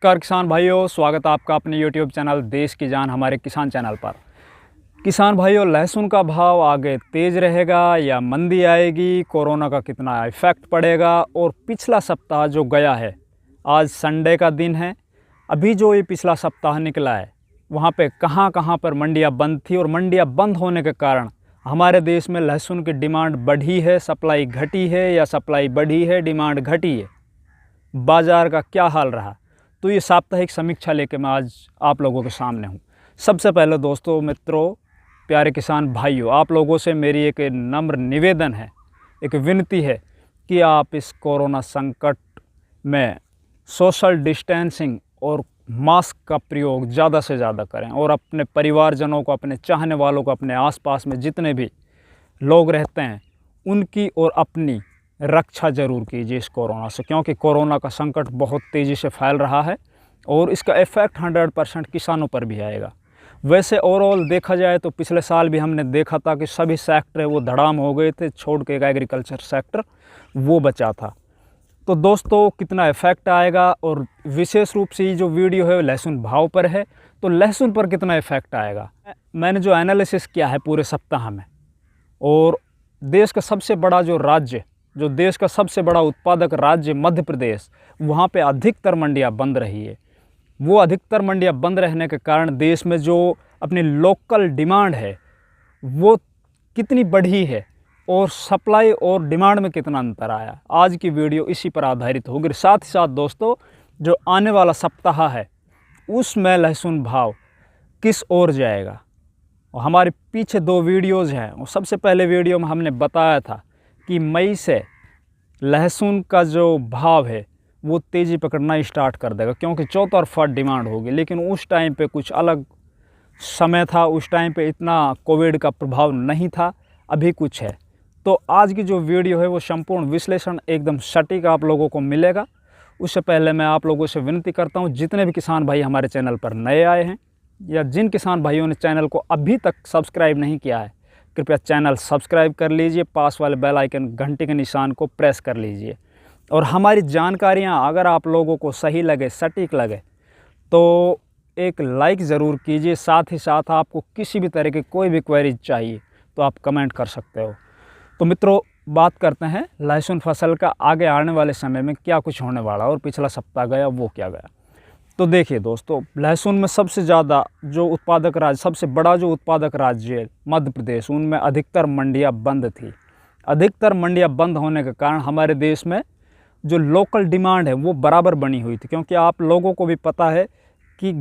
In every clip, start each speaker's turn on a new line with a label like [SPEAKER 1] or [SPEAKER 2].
[SPEAKER 1] नमस्कार किसान भाइयों, स्वागत है आपका अपने YouTube चैनल देश की जान हमारे किसान चैनल पर। किसान भाइयों, लहसुन का भाव आगे तेज़ रहेगा या मंदी आएगी, कोरोना का कितना इफ़ेक्ट पड़ेगा और पिछला सप्ताह जो गया है, आज संडे का दिन है, अभी जो ये पिछला सप्ताह निकला है वहाँ पे कहाँ पर मंडियाँ बंद थी और मंडियाँ बंद होने के कारण हमारे देश में लहसुन की डिमांड बढ़ी है, सप्लाई घटी है या सप्लाई बढ़ी है, डिमांड घटी है, बाज़ार का क्या हाल रहा। तो ये साप्ताहिक समीक्षा लेके मैं आज आप लोगों के सामने हूँ। सबसे पहले दोस्तों, मित्रों, प्यारे किसान भाइयों, आप लोगों से मेरी एक नम्र निवेदन है, एक विनती है कि आप इस कोरोना संकट में सोशल डिस्टेंसिंग और मास्क का प्रयोग ज़्यादा से ज़्यादा करें और अपने परिवारजनों को, अपने चाहने वालों को, अपने आसपास में जितने भी लोग रहते हैं उनकी और अपनी रक्षा ज़रूर कीजिए इस कोरोना से, क्योंकि कोरोना का संकट बहुत तेज़ी से फैल रहा है और इसका इफ़ेक्ट 100% किसानों पर भी आएगा। वैसे ओवरऑल देखा जाए तो पिछले साल भी हमने देखा था कि सभी सेक्टर वो धड़ाम हो गए थे, छोड़ के एक एग्रीकल्चर सेक्टर वो बचा था। तो दोस्तों, कितना इफ़ेक्ट आएगा और विशेष रूप से ये जो वीडियो है लहसुन भाव पर है, तो लहसुन पर कितना इफ़ेक्ट आएगा मैंने जो एनालिसिस किया है पूरे सप्ताह में, और देश का सबसे बड़ा जो राज्य, जो देश का सबसे बड़ा उत्पादक राज्य मध्य प्रदेश, वहाँ पे अधिकतर मंडियाँ बंद रही है। वो अधिकतर मंडियाँ बंद रहने के कारण देश में जो अपनी लोकल डिमांड है वो कितनी बढ़ी है और सप्लाई और डिमांड में कितना अंतर आया, आज की वीडियो इसी पर आधारित होगी। साथ ही साथ दोस्तों, जो आने वाला सप्ताह है उसमें लहसुन भाव किस ओर जाएगा, और हमारे पीछे 2 वीडियोज़ हैं। और सबसे पहले वीडियो में हमने बताया था कि मई से लहसुन का जो भाव है वो तेज़ी पकड़ना स्टार्ट कर देगा, क्योंकि चौतरफा डिमांड होगी। लेकिन उस टाइम पे कुछ अलग समय था, उस टाइम पे इतना कोविड का प्रभाव नहीं था, अभी कुछ है। तो आज की जो वीडियो है वो संपूर्ण विश्लेषण एकदम सटीक आप लोगों को मिलेगा। उससे पहले मैं आप लोगों से विनती करता हूँ, जितने भी किसान भाई हमारे चैनल पर नए आए हैं या जिन किसान भाइयों ने चैनल को अभी तक सब्सक्राइब नहीं किया है, कृपया चैनल सब्सक्राइब कर लीजिए, पास वाले बेल आइकन घंटे के निशान को प्रेस कर लीजिए। और हमारी जानकारियाँ अगर आप लोगों को सही लगे, सटीक लगे, तो एक लाइक ज़रूर कीजिए। साथ ही साथ आपको किसी भी तरह की कोई भी क्वेरी चाहिए तो आप कमेंट कर सकते हो। तो मित्रों, बात करते हैं लहसुन फसल का आगे आने वाले समय में क्या कुछ होने वाला और पिछला सप्ताह गया वो क्या गया। तो देखिए दोस्तों, लहसुन में सबसे ज़्यादा जो उत्पादक राज्य, सबसे बड़ा जो उत्पादक राज्य है मध्य प्रदेश, उनमें अधिकतर मंडियाँ बंद थी। अधिकतर मंडियाँ बंद होने के कारण हमारे देश में जो लोकल डिमांड है वो बराबर बनी हुई थी, क्योंकि आप लोगों को भी पता है कि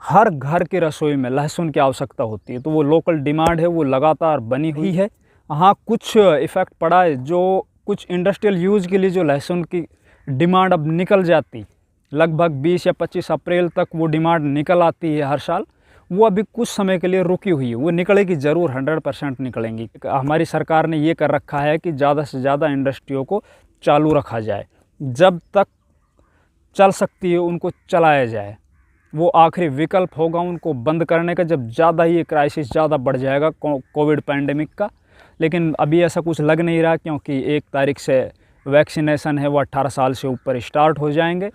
[SPEAKER 1] हर घर की रसोई में लहसुन की आवश्यकता होती है। तो वो लोकल डिमांड है वो लगातार बनी हुई है। हाँ, कुछ इफ़ेक्ट पड़ा है, जो कुछ इंडस्ट्रियल यूज़ के लिए जो लहसुन की डिमांड अब निकल जाती, लगभग 20 या 25 अप्रैल तक वो डिमांड निकल आती है हर साल, वो अभी कुछ समय के लिए रुकी हुई है। वो निकलेगी ज़रूर, 100% निकलेंगी। हमारी सरकार ने ये कर रखा है कि ज़्यादा से ज़्यादा इंडस्ट्रियों को चालू रखा जाए, जब तक चल सकती है उनको चलाया जाए। वो आखिरी विकल्प होगा उनको बंद करने का, जब ज़्यादा ही क्राइसिस ज़्यादा बढ़ जाएगा कोविड पैंडेमिक का। लेकिन अभी ऐसा कुछ लग नहीं रहा, क्योंकि 1 तारीख से वैक्सीनेशन है वो 18 साल से ऊपर स्टार्ट हो जाएंगे।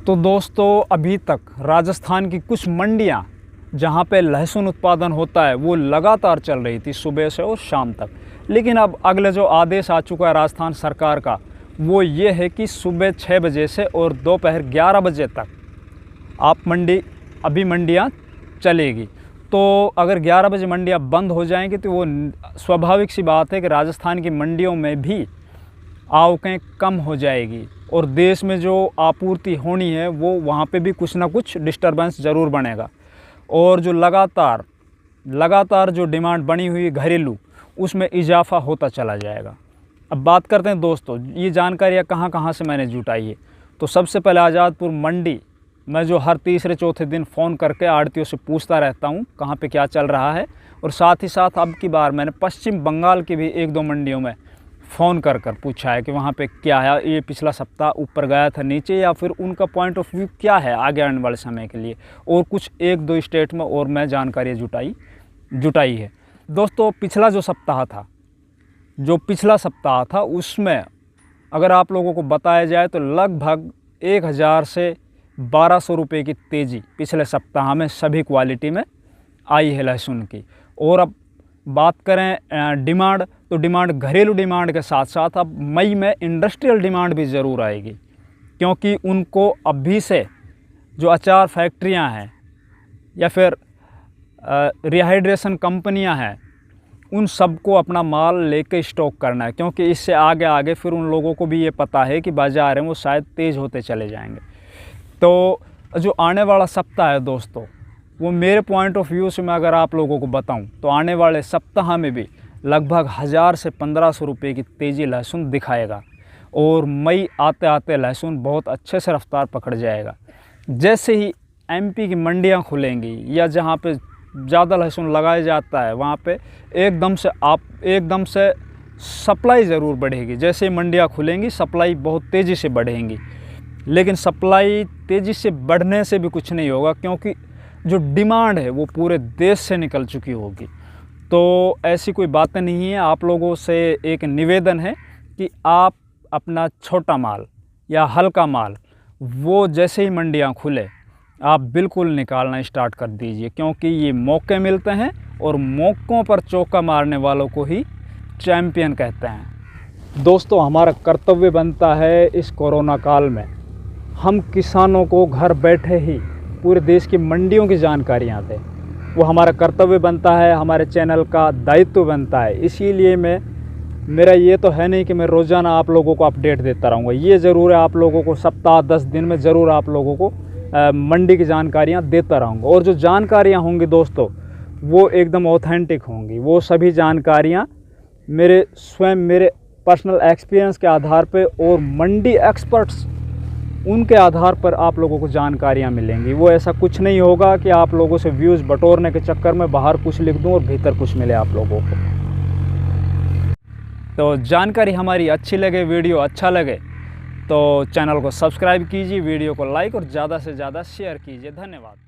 [SPEAKER 1] तो दोस्तों, अभी तक राजस्थान की कुछ मंडियां जहां पे लहसुन उत्पादन होता है वो लगातार चल रही थी सुबह से और शाम तक। लेकिन अब अगले जो आदेश आ चुका है राजस्थान सरकार का, वो ये है कि सुबह 6 बजे से और दोपहर 11 बजे तक आप मंडियां चलेगी। तो अगर 11 बजे मंडियां बंद हो जाएंगी तो वो स्वाभाविक सी बात है कि राजस्थान की मंडियों में भी आवकें कम हो जाएगी और देश में जो आपूर्ति होनी है वो वहाँ पे भी कुछ ना कुछ डिस्टरबेंस ज़रूर बनेगा। और जो लगातार जो डिमांड बनी हुई घरेलू, उसमें इजाफा होता चला जाएगा। अब बात करते हैं दोस्तों, ये जानकारियाँ कहाँ से मैंने जुटाई है। तो सबसे पहले आज़ादपुर मंडी, मैं जो हर तीसरे चौथे दिन फ़ोन करके आड़तियों से पूछता रहता हूँ कहाँ पे क्या चल रहा है। और साथ ही साथ अब की बार मैंने पश्चिम बंगाल की भी 1-2 मंडियों में फ़ोन कर पूछा है कि वहाँ पे क्या है, ये पिछला सप्ताह ऊपर गया था नीचे, या फिर उनका पॉइंट ऑफ व्यू क्या है आगे आने वाले समय के लिए। और कुछ 1-2 स्टेट में और मैं जानकारी जुटाई है। दोस्तों, पिछला सप्ताह था उसमें अगर आप लोगों को बताया जाए तो लगभग 1000 से 1200 रुपये की तेज़ी पिछले सप्ताह में सभी क्वालिटी में आई है लहसुन की। और अब बात करें डिमांड, तो डिमांड घरेलू डिमांड के साथ साथ अब मई में इंडस्ट्रियल डिमांड भी ज़रूर आएगी, क्योंकि उनको अभी से जो अचार फैक्ट्रियां हैं या फिर रिहाइड्रेशन कंपनियां हैं, उन सबको अपना माल लेके स्टॉक करना है, क्योंकि इससे आगे आगे फिर उन लोगों को भी ये पता है कि बाज़ार हैं वो शायद तेज़ होते चले जाएंगे। तो जो आने वाला सप्ताह है दोस्तों, वो मेरे पॉइंट ऑफ व्यू से मैं अगर आप लोगों को बताऊं तो आने वाले सप्ताह में भी लगभग 1000 से 1500 रुपये की तेज़ी लहसुन दिखाएगा। और मई आते आते लहसुन बहुत अच्छे से रफ्तार पकड़ जाएगा। जैसे ही एमपी की मंडियां खुलेंगी या जहां पे ज़्यादा लहसुन लगाया जाता है, वहाँ पे एकदम से सप्लाई ज़रूर बढ़ेगी। जैसे मंडियाँ खुलेंगी सप्लाई बहुत तेज़ी से बढ़ेंगी, लेकिन सप्लाई तेज़ी से बढ़ने से भी कुछ नहीं होगा, क्योंकि जो डिमांड है वो पूरे देश से निकल चुकी होगी। तो ऐसी कोई बातें नहीं है। आप लोगों से एक निवेदन है कि आप अपना छोटा माल या हल्का माल वो जैसे ही मंडियाँ खुले आप बिल्कुल निकालना स्टार्ट कर दीजिए, क्योंकि ये मौके मिलते हैं और मौक़ों पर चौका मारने वालों को ही चैम्पियन कहते हैं। दोस्तों, हमारा कर्तव्य बनता है इस कोरोना काल में हम किसानों को घर बैठे ही पूरे देश की मंडियों की जानकारियाँ दें। वो हमारा कर्तव्य बनता है, हमारे चैनल का दायित्व बनता है। इसीलिए मेरा ये तो है नहीं कि मैं रोज़ाना आप लोगों को अपडेट देता रहूँगा। ये ज़रूर है आप लोगों को सप्ताह 10 दिन में ज़रूर आप लोगों को मंडी की जानकारियाँ देता रहूँगा। और जो जानकारियाँ होंगी दोस्तों वो एकदम ऑथेंटिक होंगी। वो सभी जानकारियाँ मेरे पर्सनल एक्सपीरियंस के आधार पे और मंडी एक्सपर्ट्स उनके आधार पर आप लोगों को जानकारियाँ मिलेंगी। वो ऐसा कुछ नहीं होगा कि आप लोगों से व्यूज़ बटोरने के चक्कर में बाहर कुछ लिख दूँ और भीतर कुछ मिले आप लोगों को। तो जानकारी हमारी अच्छी लगे, वीडियो अच्छा लगे तो चैनल को सब्सक्राइब कीजिए, वीडियो को लाइक और ज़्यादा से ज़्यादा शेयर कीजिए। धन्यवाद।